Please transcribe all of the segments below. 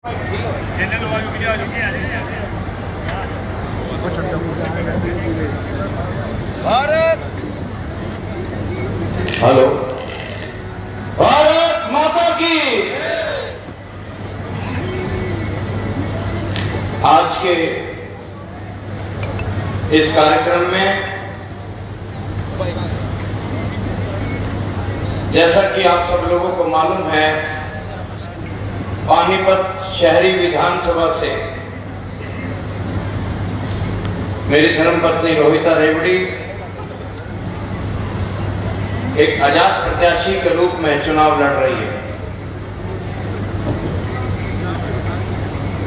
Bharat hello, Bharat माता की। आज के इस कार्यक्रम में जैसा कि आप सब लोगों को मालूम है, पानीपत शहरी विधानसभा से मेरी धर्मपत्नी रोहिता रेवड़ी एक आजाद प्रत्याशी के रूप में चुनाव लड़ रही है।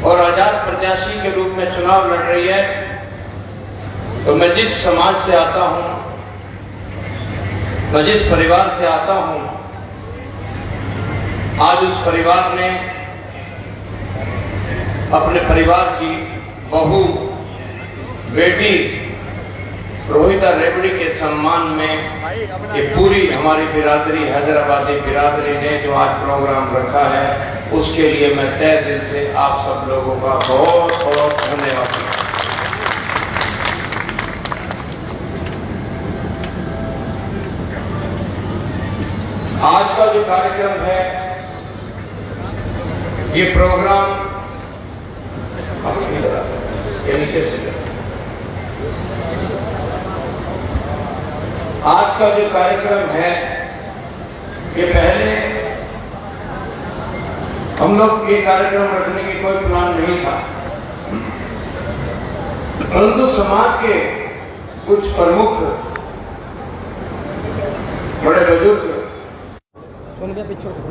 और आजाद प्रत्याशी के रूप में चुनाव लड़ रही है, तो मैं जिस समाज से आता हूं, मैं जिस परिवार से आता हूं, आज उस परिवार ने अपने परिवार की बहू बेटी रोहिता रेवड़ी के सम्मान में ये पूरी हमारी बिरादरी, हैदराबादी बिरादरी ने जो आज प्रोग्राम रखा है, उसके लिए मैं तहे दिल से आप सब लोगों का बहुत बहुत धन्यवाद। आज का जो कार्यक्रम है, ये प्रोग्राम आज का जो कार्यक्रम है, ये पहले हम लोग ये कार्यक्रम रखने की कोई प्लान नहीं था, परंतु समाज के कुछ प्रमुख बड़े बुजुर्ग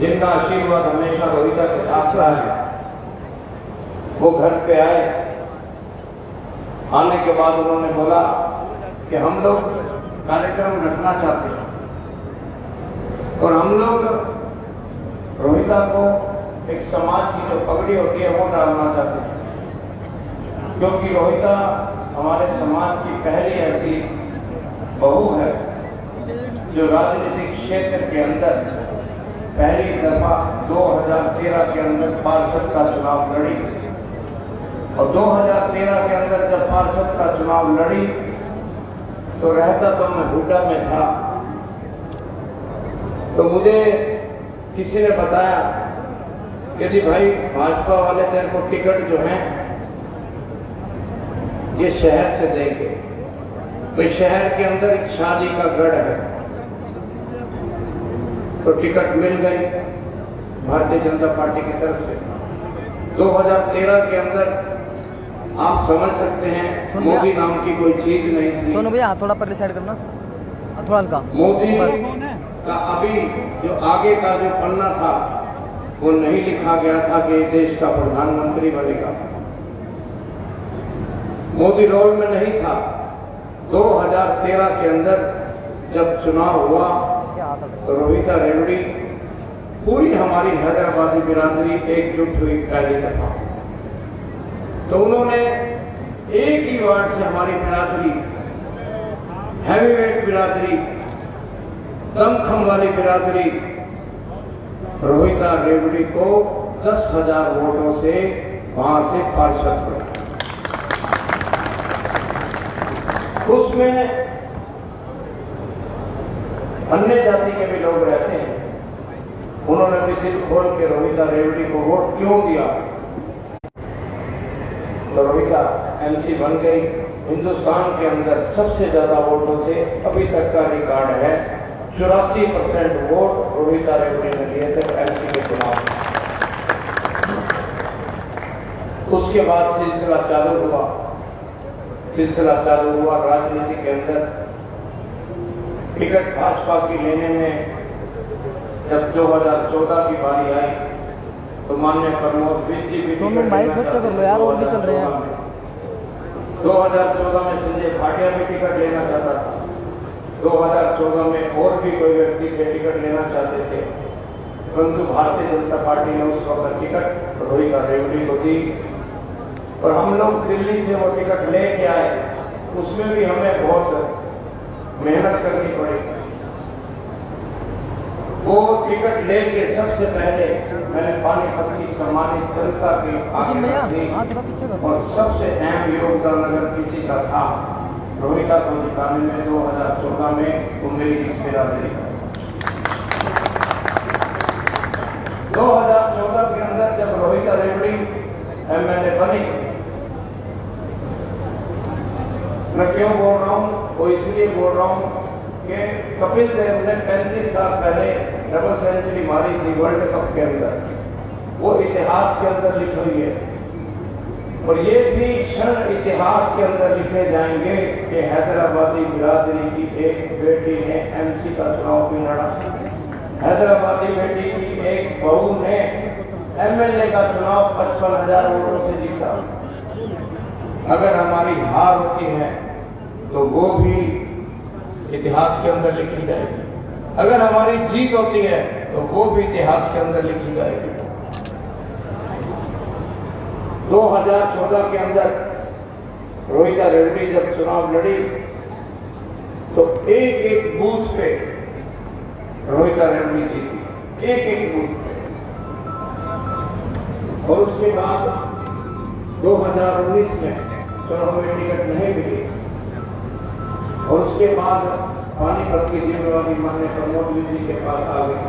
जिनका आशीर्वाद हमेशा रोहिता के साथ रहा है, वो घर पे आए। आने के बाद उन्होंने बोला कि हम लोग कार्यक्रम रखना चाहते हैं और हम लोग रोहिता को एक समाज की जो पगड़ी होती है वो डालना चाहते हैं, क्योंकि रोहिता हमारे समाज की पहली ऐसी बहू है जो राजनीतिक क्षेत्र के अंदर पहली दफा 2013 के अंदर पार्षद का चुनाव लड़ी। और 2013 के अंदर जब पार्षद का चुनाव लड़ी तो रहता तो मैं हुड्डा में था, तो मुझे किसी ने बताया कि जी भाई, भाजपा वाले तेरे को टिकट जो है ये शहर से देंगे। तो शहर के अंदर एक शादी का गढ़ है, तो टिकट मिल गई भारतीय जनता पार्टी की तरफ से। 2013 के अंदर आप समझ सकते हैं, मोदी नाम की कोई चीज नहीं थी। सोनू भैया थोड़ा पर साइड करना, थोड़ा हल्का। मोदी का अभी जो आगे का जो पन्ना था वो नहीं लिखा गया था कि देश का प्रधानमंत्री बनेगा। मोदी रोल में नहीं था। 2013 के अंदर जब चुनाव हुआ तो रोहिता रेवड़ी, पूरी हमारी हैदराबादी बिरादरी एकजुट हुई पहली दफा। तो उन्होंने एक ही वार्ड से हमारी बिरादरी, हैवीवेट बिरादरी, दमखम वाली बिरादरी, रोहिता रेवड़ी को 10,000 वोटों से वहां से पार्षद बना। उसमें अन्य जाति के भी लोग रहते हैं, उन्होंने भी दिल खोल के रोहिता रेवड़ी को वोट क्यों दिया। तो रोहिता एमसी बन गई। हिंदुस्तान के अंदर सबसे ज्यादा वोटों से अभी तक का रिकॉर्ड है, 84% वोट रोहिता रेवड़ी ने दिए थे एमसी के चुनाव में। उसके बाद सिलसिला चालू हुआ राजनीति के अंदर। टिकट भाजपा की लेने में जब 2014 की बारी आई तो माननीय प्रमोद जी भी माइक कर लो यार, और भी चल रहे हैं। 2014 में संजय भाटिया भी टिकट लेना चाहता था। 2014 में और भी कोई व्यक्ति से टिकट लेना चाहते थे, परंतु भारतीय जनता पार्टी ने उस वक्त टिकट रोहिता रेवड़ी को दी और हम लोग दिल्ली से वो टिकट लेके आए। उसमें भी हमें बहुत मेहनत करनी पड़ी। वो टिकट लेके सबसे पहले मैंने पानीपत की सम्मानित जनता के आगे भैया रख दी। हाँ थोड़ा पीछे करो। और सबसे अहम योगदान अगर किसी का था रोहिता को जिताने में 2014 में, वो मेरी इस बिरादरी का। 2014 के अंदर जब रोहिता रेवड़ी एमएलए बनी, मैं क्यों बोल रहा हूं, वो इसलिए बोल रहा हूं कि कपिल देव ने 35 साल पहले डबल सेंचुरी मारी थी वर्ल्ड कप के अंदर, वो इतिहास के अंदर लिखी हुई है। और ये भी क्षण इतिहास के अंदर लिखे जाएंगे कि हैदराबादी बिरादरी की एक बेटी ने एमसी का चुनाव भी लड़ा, हैदराबादी बेटी की एक बहू ने एमएलए का चुनाव 55,000 वोटों से जीता। अगर हमारी हार होती है तो वो भी इतिहास के अंदर लिखी जाएगी, अगर हमारी जीत होती है तो वो भी इतिहास के अंदर लिखी जाएगी। 2014 के अंदर रोहिता रेवड़ी जब चुनाव लड़ी तो एक एक बूथ पे रोहिता रेवड़ी जीती, एक एक बूथ पे। और उसके बाद 2019 में चुनाव में टिकट नहीं मिली, और उसके बाद पानीपत की जिम्मेवारी मानने प्रमोद जी के पास आ गई।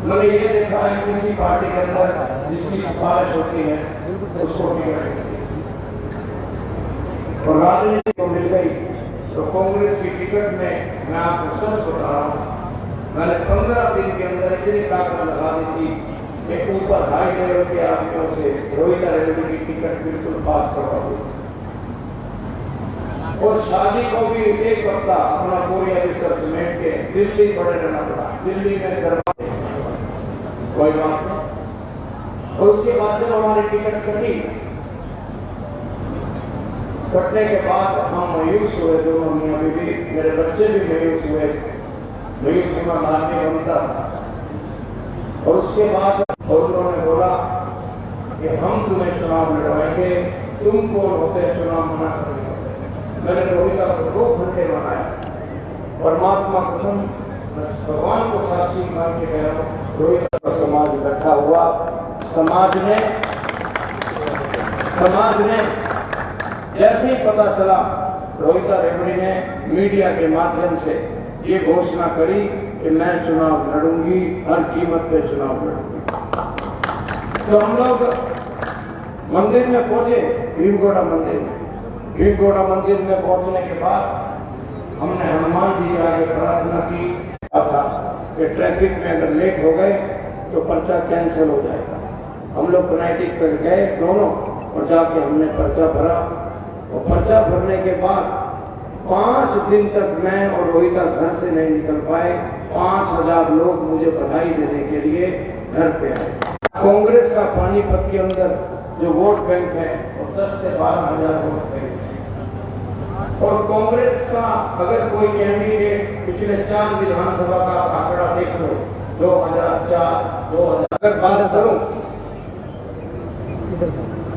मैंने ये देखा है किसी पार्टी के अंदर जिसकी सिफारिश होती है उसको टिकट मिलती है, और राजनीति को मिल गई तो कांग्रेस की टिकट में मैं आपको सच बता रहा हूं, मैंने 15 दिन के अंदर इतनी ताकत लगा दी थी कि ऊपर 2.5 करोड़ के आदमियों से रोहिता रेवड़ी की टिकट बिल्कुल पास करवा दी। और शादी को भी एक हफ्ता अपना पूरी बिस्तर समेट के दिल्ली पड़े रहना पड़ा, दिल्ली में दरबार, कोई बात नहीं। और उसके बाद जब हमारी टिकट कटी, कटने के बाद हम मायूस हुए, दोनों मियां बीवी, मेरे बच्चे भी मायूस हुए, मायूस होना लाने बनता था। और उसके बाद और उन्होंने बोला कि हम तुम्हें चुनाव लड़वाएंगे, तुम कौन होते चुनाव मना करेंगे। मैंने रोहिता को 2 घंटे मनाया, परमात्मा कसम भगवान को साक्षी मान के कह रहा हूं, रोहिता का समाज इकट्ठा हुआ। समाज ने जैसे ही पता चला, रोहिता रेवड़ी ने मीडिया के माध्यम से ये घोषणा करी कि मैं चुनाव लड़ूंगी, हर कीमत पे चुनाव लड़ूंगी। तो हम लोग मंदिर में पहुंचे, भीमगोड़ा मंदिर में। भीमगोड़ा मंदिर में पहुंचने के बाद हमने हनुमान जी आगे प्रार्थना की था कि ट्रैफिक में अगर लेट हो गए तो पर्चा कैंसिल हो जाएगा। हम लोग कनेटिक पर गए दोनों, और जाके हमने पर्चा भरा, और पर्चा भरने के बाद 5 दिन तक मैं और रोहिता घर से नहीं निकल पाए। 5,000 लोग मुझे बधाई देने के लिए घर पे आए। कांग्रेस का पानीपत के अंदर जो वोट बैंक है वो 10 से 12,000 वोट बैंक है। और कांग्रेस का अगर कोई कैंडिडेट पिछले 4 विधानसभा का आंकड़ा देख लो, 2004, 2000, अगर बात करूं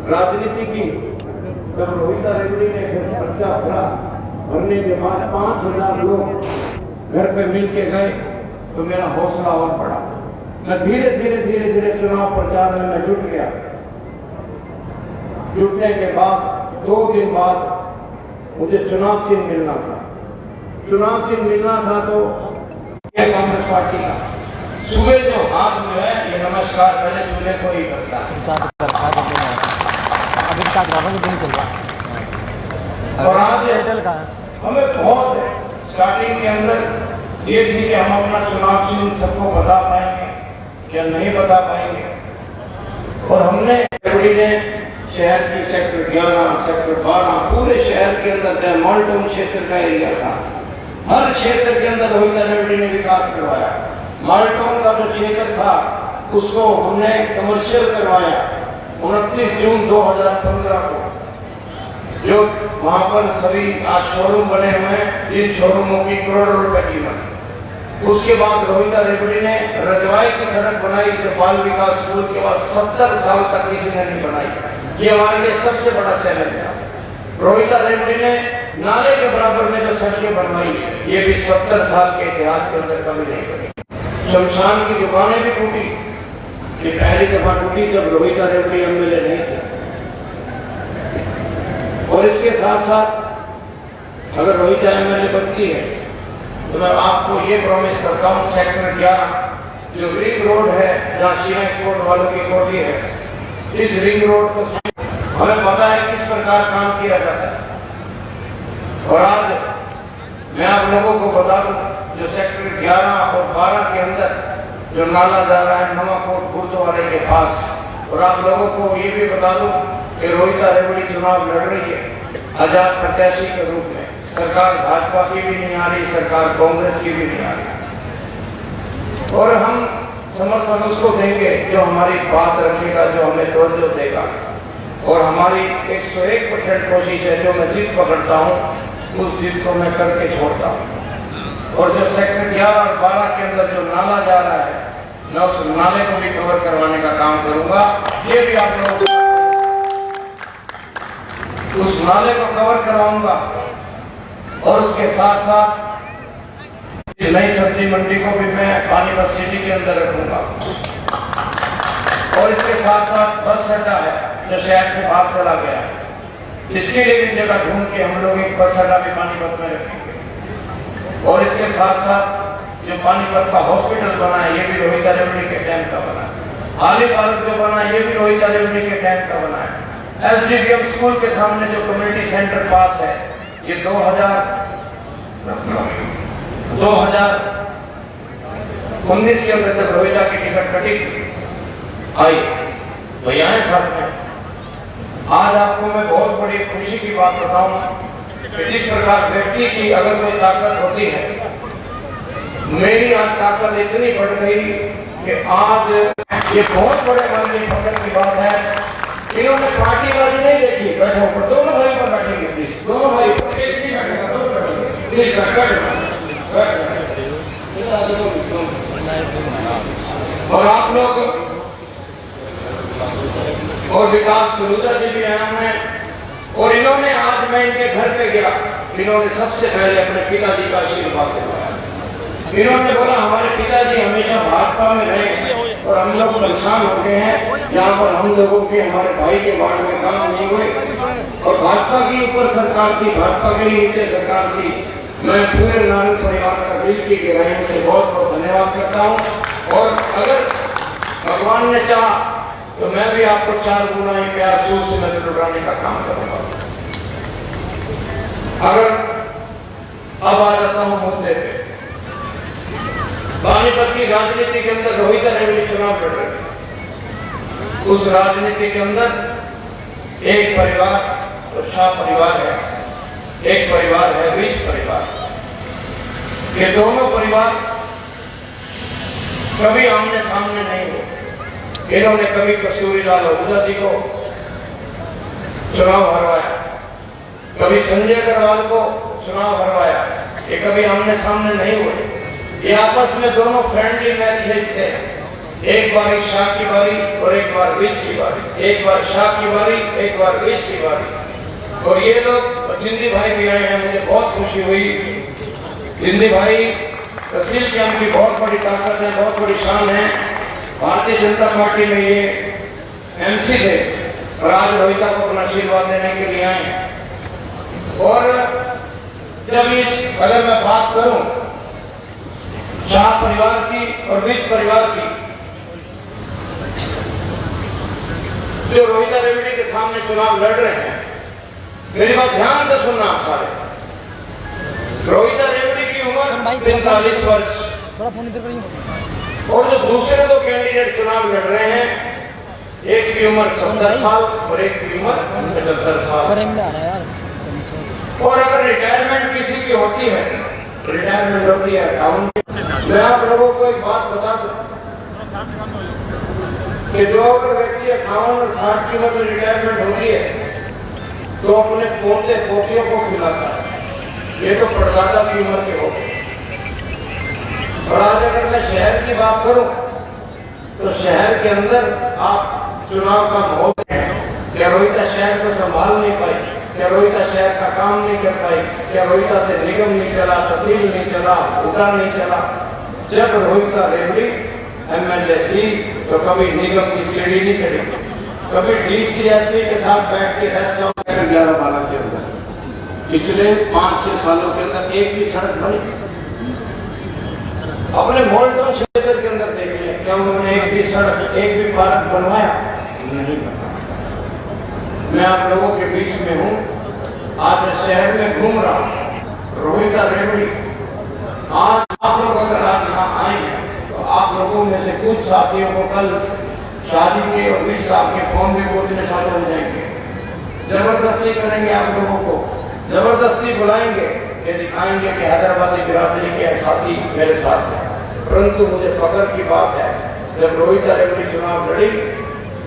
राजनीति की, जब रोहिता रेवड़ी ने फिर पर्चा भरा, भरने के बाद 5,000 लोग घर पे मिल के गए तो मेरा हौसला और बढ़ा। मैं धीरे धीरे चुनाव प्रचार में मैं जुट गया। जुटने के बाद 2 दिन बाद मुझे चुनाव चिन्ह मिलना था। चुनाव चिन्ह मिलना था तो कांग्रेस पार्टी का सुबह जो हाथ में है, ये नमस्कार पहले सुबह को ही करता है। अभी नहीं चल रहा। और आज एयरटेल का हमें बहुत स्टार्टिंग के अंदर ये थी कि हम अपना चुनाव चिन्ह सबको बता पाएंगे क्या नहीं बता पाएंगे। और हमने रेवड़ी ने शहर की सेक्टर 11, सेक्टर 12, पूरे शहर के अंदर मॉलटाउन क्षेत्र का एरिया था, हर क्षेत्र के अंदर रोहिता रेवड़ी ने विकास करवाया। मॉलटाउन का जो क्षेत्र था उसको हमने कमर्शियल करवाया। 29 जून 2015 को जो वहां पर सभी आज शोरूम बने हुए हैं, इन शोरूमों की करोड़ों रुपए कीमत। उसके बाद रोहिता रेवड़ी ने रजवाई की सड़क बनाई, जो बाल विकास स्कूल के बाद 70 साल तक किसी ने नहीं बनाई। ये हमारे लिए सबसे बड़ा चैलेंज था। रोहिता रेवड़ी ने नाले के बराबर में जो सड़कें बनवाई, ये भी 70 साल के इतिहास के अंदर कभी नहीं बनी। शमशान की दुकानें भी टूटी, ये पहली दफा टूटी जब रोहिता रेवड़ी एमएलए नहीं थे। और इसके साथ साथ अगर रोहिता एमएलए बनती है तो मैं आपको ये प्रॉमिस करता हूं, सेक्टर 11 जो रिंग रोड है जहां सीएम कोर्ट वालों की कोठी है, इस रिंग रोड को हमें पता है किस प्रकार काम किया जाता है। और आज मैं आप लोगों को बता दूं, जो सेक्टर 11 और 12 के अंदर जो नाला जा रहा है नवाकोट गुरुद्वारे के पास, और आप लोगों को ये भी बता दूं कि रोहिता रेवड़ी चुनाव लड़ रही है आजाद प्रत्याशी के रूप में। सरकार भाजपा की भी नहीं आ रही, सरकार कांग्रेस की भी नहीं आ रही, और हम समर्थन उसको देंगे जो हमारी बात रखेगा, जो हमें तवज्जो देगा। और हमारी 101% कोशिश है, जो मैं जिद पकड़ता हूं उस जिद को मैं करके छोड़ता हूं। और जो सेक्टर 11 और 12 के अंदर जो नाला जा रहा है, मैं उस नाले को भी कवर करवाने का काम करूंगा। ये भी आप लोगों को उस नाले को कवर करवाऊंगा, और उसके साथ साथ इस नई सब्जी मंडी को भी मैं पानीपत सिटी के अंदर रखूंगा। और इसके साथ साथ बस अड्डा है जो शहर से बाहर चला गया है, इसके लिए भी जगह ढूंढ के हम लोग एक बस अड्डा भी पानीपत में रखेंगे। और इसके साथ साथ जो पानीपत का हॉस्पिटल बना है, ये भी रोहिता रेवड़ी के टाइम का बना है। आली पार्क जो बना है, ये भी रोहिता रेवड़ी के टाइम का बना है। एसडीपीएम स्कूल के सामने जो कम्युनिटी सेंटर पास है, ये 2019 के अंदर जब रोहिता की टिकट कटी आई भैया है साथ में। आज आपको मैं बहुत बड़ी खुशी की बात बताऊं कि जिस प्रकार व्यक्ति की अगर कोई ताकत होती है, मेरी आज ताकत इतनी बढ़ गई कि आज ये बहुत बड़े मन में फख्र की बात है, इन्होंने पार्टीबाजी नहीं देखी। बैठो पर दोनों भाई पर बैठेंगे प्लीज, दोनों भाई एक नहीं बैठेगा, दोनों बैठेंगे प्लीज, और आप लोग और विकास सलूजा जी भी आए हैं। और इन्होंने आज मैं इनके घर पे गया, इन्होंने सबसे पहले अपने पिताजी का आशीर्वाद दिलाया। इन्होंने बोला हमारे पिताजी हमेशा भाजपा में रहे और हम लोग परेशान हो गए हैं, जहां पर हम लोगों के हमारे भाई के वार्ड में काम नहीं हुए, और भाजपा की ऊपर सरकार थी, भाजपा के नीचे सरकार थी। मैं पूरे नारायण परिवार का दिल की गहराइयों से बहुत बहुत धन्यवाद करता हूं। और अगर भगवान ने चाहा तो मैं भी आपको 4 गुना ही प्यार सूर से मैं लुटाने का काम करूंगा। अगर अब आ जाता हूं मुद्दे पे, पानीपत की राजनीति के अंदर रोहिता रेवड़ी चुनाव लड़ रहे हैं। उस राजनीति के अंदर एक परिवार तो शाह परिवार है, एक परिवार है विज परिवार। ये दोनों परिवार कभी आमने सामने नहीं हुए। इन्होंने कभी कस्तूरी लाल आहूजा जी को चुनाव हरवाया, कभी संजय अग्रवाल को चुनाव हरवाया, ये कभी आमने सामने नहीं हुए। ये आपस में दोनों फ्रेंडली मैच खेलते हैं। एक बार शाह की बारी और एक बार विज की बारी, एक बार शाह की बारी, एक बार विज की बारी। और ये लोग जिंदी भाई भी आए हैं, मुझे बहुत खुशी हुई। जिंदी भाई तहसील की उनकी बहुत बड़ी ताकत है, बहुत बड़ी शान है। भारतीय जनता पार्टी में ये एमसी थे और आज रोहिता को अपना आशीर्वाद देने के लिए आए हैं। और जब इस अगर मैं बात करूं शाह परिवार की और विज परिवार की, जो रोहिता रेवड़ी के सामने चुनाव लड़ रहे हैं, मेरी बात ध्यान से सुनना आप सारे। रोहिता रेवड़ी की उम्र 45 वर्ष, और जो दूसरे 2 कैंडिडेट चुनाव लड़ रहे हैं, एक की उम्र 70 साल और एक की उम्र 75 साल। और अगर रिटायरमेंट किसी की होती है, रिटायरमेंट होती है 58। मैं आप लोगों को एक बात बता दूं कि जो अगर व्यक्ति 58 और 60 की उम्र में रिटायरमेंट होती है तो अपने पोते पोतियों को खिलाता है। ये तो परदादा की उम्र के हो गए। और आज अगर मैं शहर की बात करूं तो शहर के अंदर आप चुनाव का माहौल है। क्या रोहिता शहर को संभाल नहीं पाई? क्या रोहिता शहर का काम नहीं कर पाई? क्या रोहिता से निगम नहीं चला, तहसील नहीं चला, उद्यान नहीं चला? जब रोहिता रेवड़ी एमएलए थी तो कभी निगम की सीढ़ी नहीं चढ़ी, कभी डीसीएसपी के साथ बैठ के रेस्ट हाउस 11-12 के अंदर पिछले 5-6 सालों के अंदर एक भी सड़क बनी? अपने मोल्टन क्षेत्र के अंदर देखिए, क्या उन्होंने एक भी सड़क, एक भी पार्क बनवाया? नहीं बना। मैं आप लोगों के बीच में हूं, आज शहर में घूम रहा हूं, रोहिता रेवड़ी। आज आप लोग अगर आज यहाँ आए तो आप लोगों में से कुछ साथियों को कल शादी के और 20 साल के फॉर्म भी पूछने चालू हो जाएंगे, जबरदस्ती करेंगे, आप लोगों को जबरदस्ती बुलाएंगे, ये दिखाएंगे कि हैदराबादी बिरादरी के साथी मेरे साथ हैं। परंतु मुझे फख्र की बात है, जब रोहिता रेवड़ी चुनाव लड़ी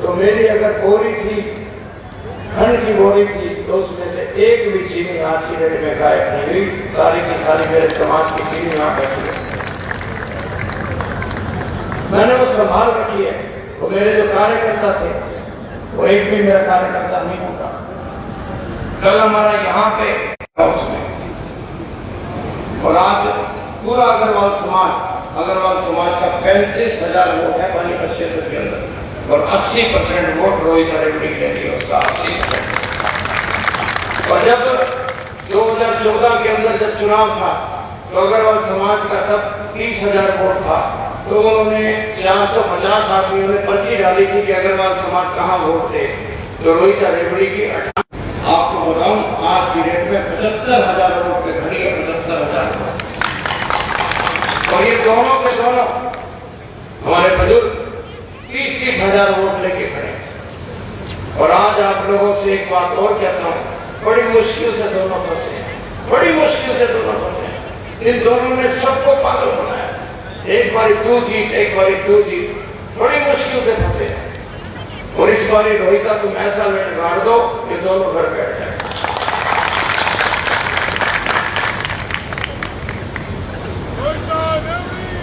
तो मेरी अगर बोरी थी, खंड की बोरी थी, तो उसमें से एक भी चीनी आज की डेट में गायब नहीं हुई। सारी की सारी मेरे समाज की चीनी यहाँ बैठी है, मैंने वो संभाल रखी है। वो मेरे जो कार्यकर्ता थे वो एक भी मेरा कार्यकर्ता नहीं होता। कल हमारा यहाँ पे उसमें, और आज पूरा अग्रवाल समाज का 35,000 वोट है पानीपत क्षेत्र के अंदर, और 80% वोट रोहिता रेवड़ी के लिए उसका 80%। और जब 2014 के अंदर जब चुनाव था तो अग्रवाल समाज का तब 30,000 वोट था, तो उन्होंने 450 आदमियों ने पर्ची डाली थी कि अग्रवाल समाज कहाँ वोट दे, तो रोहिता रेवड़ी की आपको बताऊं आज की डेट में 75,000 वोट पे खड़ी है, 75,000 वोट। और ये दोनों के दोनों हमारे बुजुर्ग 30,000 वोट लेके खड़े। और आज आप लोगों से एक बात और कहता हूं, बड़ी मुश्किल से दोनों फंसे, बड़ी मुश्किल से दोनों फंसे। इन दोनों ने सबको पागल बनाया, एक बारी तू जीत, एक बारी तू जीत, बड़ी मुश्किल से फंसे। और इस बारी रोहिता तुम ऐसा लड़ गाड़ दो ये दोनों घर बैठ जाए।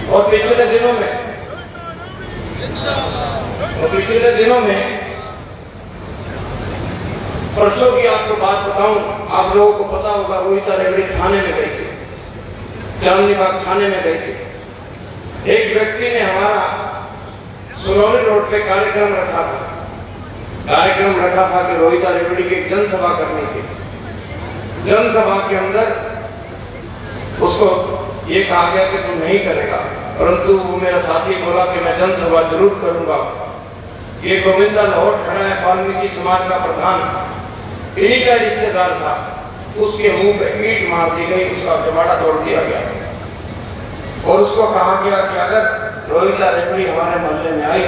और पिछले दिनों में परसों की आपको बात बताऊं, आप लोगों को पता होगा रोहिता रेवड़ी थाने में गई थी, चांदनी बाग थाने में गई थी। एक व्यक्ति ने हमारा सुनौली रोड पे कार्यक्रम रखा था कि रोहिता रेवड़ी की एक जनसभा करनी थी। जनसभा के अंदर उसको ये कहा गया कि तुम नहीं करेगा, परंतु वो मेरा साथी बोला कि मैं जनसभा जरूर करूंगा। ये गोविंदा लाहौट खड़ा है, वाल्मीकि समाज का प्रधान, इन्हीं का रिश्तेदार था, उसके मुंह पे ईंट मार दी गई, उसका जमाड़ा तोड़ दिया गया। और उसको कहा गया कि अगर रोहिता रेवड़ी हमारे मोहल्ले में आई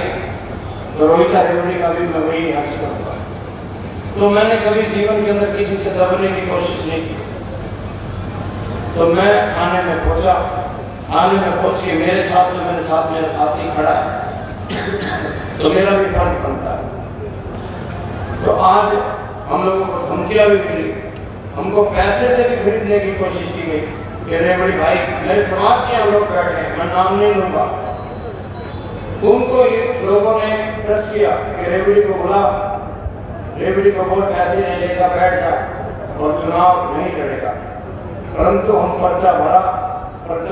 तो रोहिता रेवड़ी का भी मैं वही हर्ष करूंगा। तो मैंने कभी जीवन के अंदर किसी से दबने की कोशिश नहीं की। तो मैं थाने में पहुंचा, थाने में पहुंच के मेरे साथ मेरा साथी खड़ा है, तो मेरा भी फर्ज बनता है। तो आज हम लोगों को धमकियां भी मिली, हमको पैसे से भी खरीदने की कोशिश की गई कि रेवड़ी भाई, मेरे समाज के यहाँ लोग बैठे हैं, मैं नाम नहीं लूंगा। उनको ये लोगों ने ट्रस्ट किया कि रेवड़ी को बुला, रेवड़ी को बहुत पैसे नहीं लेगा, बैठ जा और चुनाव नहीं लड़ेगा। परंतु हम पर्चा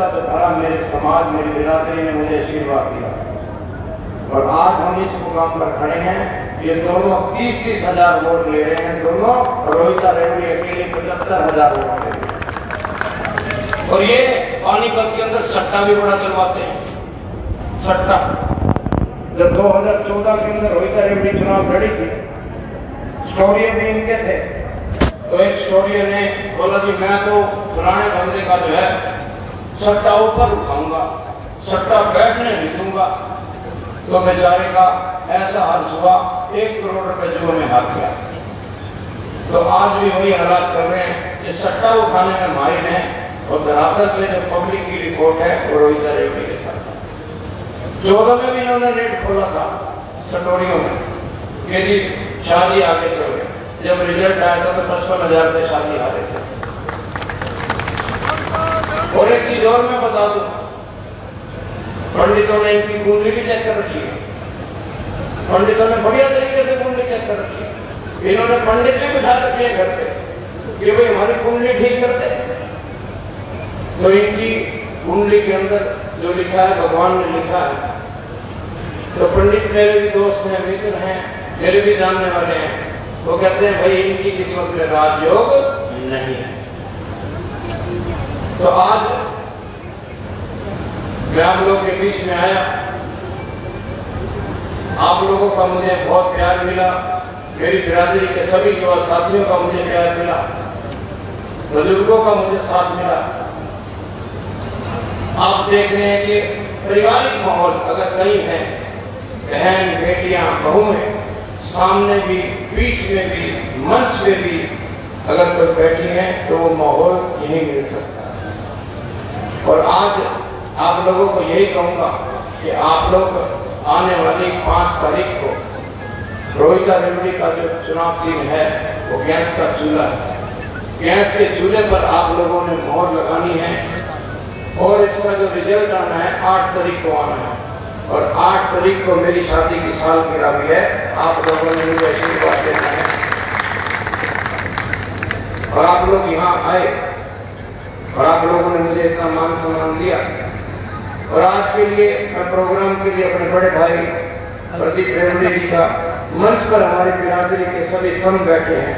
तो भरा, मेरे समाज, मेरी बिरादरी ने मुझे आशीर्वाद दिया और आज हम इस मुकाम पर खड़े हैं। ये दोनों 30,000 वोट ले रहे हैं दोनों, रोहिता रेवड़ी अकेले 75,000 वोट ले रहे हैं। और ये पानीपत के अंदर सट्टा भी बड़ा चलवाते हैं। सट्टा जब 2014 के अंदर रोहिता रेवड़ी चुनाव लड़ी थी, स्टोरिया भी इनके थे, तो एक स्टोरिया ने बोला कि मैं तो पुराने बंदे का जो है सट्टा ऊपर उठाऊंगा, सट्टा बैठने नहीं दूंगा। तो बेचारे का ऐसा हाल हुआ, 1 करोड़ रुपए जुए में हार गया। तो आज भी वही हालात चल रहे हैं, ये सट्टा उठाने में माहिर हैं। और धरातल में जो पब्लिक की रिपोर्ट है वो रोहिता रेवड़ी के साथ 14 में भी इन्होंने रेट खोला था सटोरियों में, कि जी शादी आगे चल रही। जब रिजल्ट आया था तो 55,000 से शादी हारे थे। और एक चीज और मैं बता दूं, पंडितों ने इनकी कुंडली भी चेक कर रखी है, पंडितों ने बढ़िया तरीके से कुंडली चेक कर रखी है। इन्होंने पंडित भी बिठा रखे हैं घर पे कि भाई हमारी कुंडली ठीक करते हैं। तो इनकी कुंडली के अंदर जो लिखा है, भगवान ने लिखा है तो पंडित मेरे भी दोस्त हैं, मित्र हैं, मेरे भी जानने वाले हैं, वो कहते हैं भाई इनकी किस्मत में राजयोग नहीं है। तो आज मैं आप लोगों के बीच में आया, आप लोगों का मुझे बहुत प्यार मिला, मेरी बिरादरी के सभी युवा साथियों का मुझे प्यार मिला, बुजुर्गों का मुझे साथ मिला। आप देख रहे हैं कि पारिवारिक माहौल अगर कहीं है, बहन बेटियां बहुएं सामने भी, बीच में भी, मंच में भी अगर कोई बैठी हैं तो वो माहौल यही मिल सकता है। और आज आप लोगों को यही कहूंगा कि आप लोग आने वाली 5 तारीख को रोहिता रेवड़ी का जो चुनाव चिन्ह है वो गैस का चूल्हा है। गैस के चूल्हे पर आप लोगों ने मोहर लगानी है और इसका जो रिजल्ट आना है 8 तारीख को आना है। और 8 तारीख को मेरी शादी की सालगिरह भी है, आप लोगों ने मुझे आशीर्वाद देना है। और आप लोग यहाँ आए और आप लोगों ने मुझे इतना मान सम्मान दिया। और आज के लिए मैं प्रोग्राम के लिए अपने बड़े भाई प्रदीप रेवड़ी जी का, मंच पर हमारी बिरादरी के सभी स्तंभ बैठे हैं,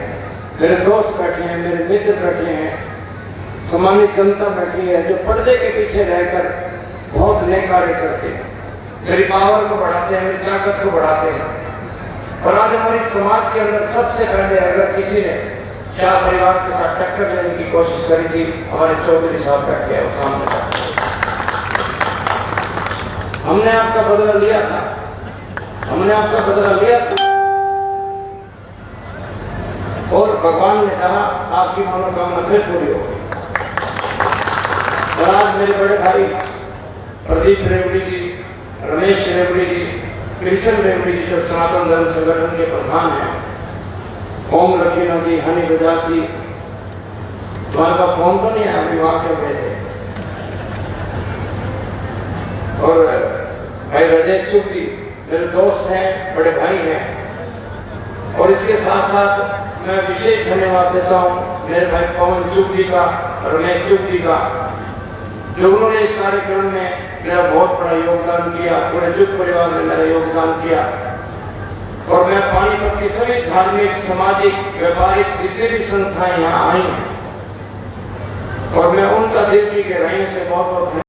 मेरे दोस्त बैठे हैं, मेरे मित्र बैठे हैं, सम्मानित जनता बैठी है जो पर्दे के पीछे रहकर बहुत नेक कार्य करते हैं, मेरी पावर को बढ़ाते हैं, मेरी ताकत को बढ़ाते हैं। और आज हमारी समाज के अंदर सबसे पहले अगर किसी ने 4 परिवार के साथ टक्कर लेने की कोशिश करी थी, हमारे चौधरी साहब बैठे हैं वो सामने। हमने आपका बदला लिया था, हमने आपका बदला लिया था और भगवान ने कहा आपकी मनोकामना फिर पूरी हो गई। और आज मेरे बड़े भाई प्रदीप रेवड़ी जी, रमेश रेवड़ी जी, कृष्ण रेवड़ी जी जो सनातन धर्म संगठन के प्रधान हैं, ओम लखीना जी, हनी बजाज जी, तुम्हारे पास फोन तो नहीं है, अभी वहां क्यों गए थे? और भाई राजेश चुप जी मेरे दोस्त हैं, बड़े भाई हैं। और इसके साथ साथ मैं विशेष धन्यवाद देता हूं मेरे भाई पवन चुप जी का, रमेश चुप जी का, जो उन्होंने इस कार्यक्रम में मेरा बहुत बड़ा योगदान किया, पूरे चुप परिवार ने मेरा योगदान किया। और मैं पानीपत की सभी धार्मिक, सामाजिक, व्यापारिक जितनी भी संस्थाएं यहाँ आई हैं और मैं उनका दिल की गहराइयों से बहुत बहुत